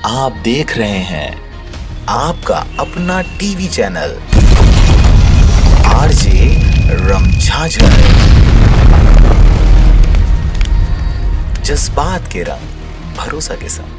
आप देख रहे हैं आपका अपना टीवी चैनल आरजे रमझाझर। जज्बात के रंग भरोसा के संग।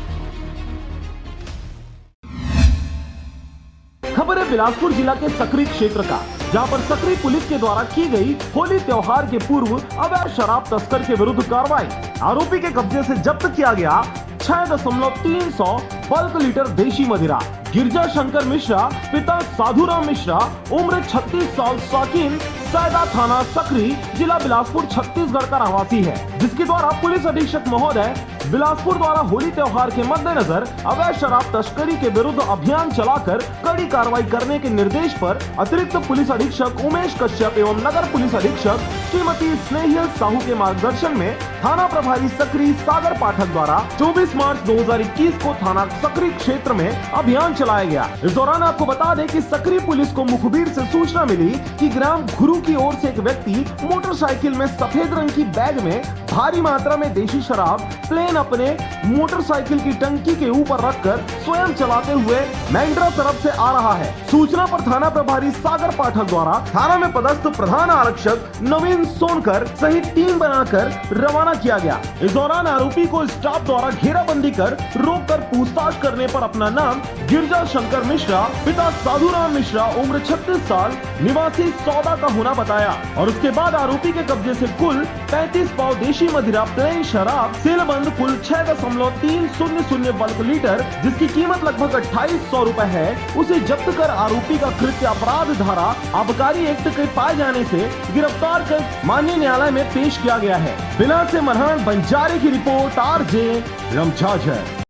खबर है बिलासपुर जिला के सकरी क्षेत्र का, जहां पर सकरी पुलिस के द्वारा की गई होली त्योहार के पूर्व अवैध शराब तस्कर के विरुद्ध कार्रवाई। आरोपी के कब्जे से जब्त किया गया 6.300 बल्क लीटर देशी मदिरा। गिरजा शंकर मिश्रा पिता साधुराम मिश्रा उम्र 36 साल, साकिन सैदा थाना सकरी, जिला बिलासपुर छत्तीसगढ़ का रहवासी है, जिसके द्वारा पुलिस अधीक्षक महोदय बिलासपुर द्वारा होली त्योहार के मद्देनजर अवैध शराब तस्करी के विरुद्ध अभियान चलाकर कड़ी कार्रवाई करने के निर्देश पर अतिरिक्त पुलिस अधीक्षक उमेश कश्यप एवं नगर पुलिस अधीक्षक श्रीमती स्नेहिल साहू के मार्गदर्शन में थाना प्रभारी सकरी सागर पाठक द्वारा 24 मार्च 2021 को थाना सकरी क्षेत्र में अभियान चलाया गया। इस दौरान आपको बता दें कि सकरी पुलिस को मुखबिर से सूचना मिली कि ग्राम घुरू की ओर से एक व्यक्ति मोटरसाइकिल में सफेद रंग की बैग में भारी मात्रा में देशी शराब प्लेन अपने मोटरसाइकिल की टंकी के ऊपर रखकर स्वयं चलाते हुए मैंड्रा तरफ से आ रहा है। सूचना पर थाना प्रभारी सागर पाठक द्वारा थाना में पदस्थ प्रधान आरक्षक नवीन सोनकर सहित टीम बनाकर रवाना किया गया। इस दौरान आरोपी को स्टाफ द्वारा घेराबंदी कर रोककर पूछताछ करने पर अपना नाम गिरजा शंकर मिश्रा पिता साधुराम मिश्रा उम्र 36 साल निवासी सौदा का होना बताया और उसके बाद आरोपी के कब्जे से कुल 35 पाव देशी मदिरा प्लेन शराब सीलबंद कुल 6.300 बल्क लीटर, जिसकी कीमत लगभग 2800 रुपए है, उसे जब्त कर आरोपी का कृत्य अपराध धारा आबकारी एक्ट के पाए जाने से गिरफ्तार कर माननीय न्यायालय में पेश किया गया है। बिलास से मरहान बंजारे की रिपोर्ट आरजे रमझाझर।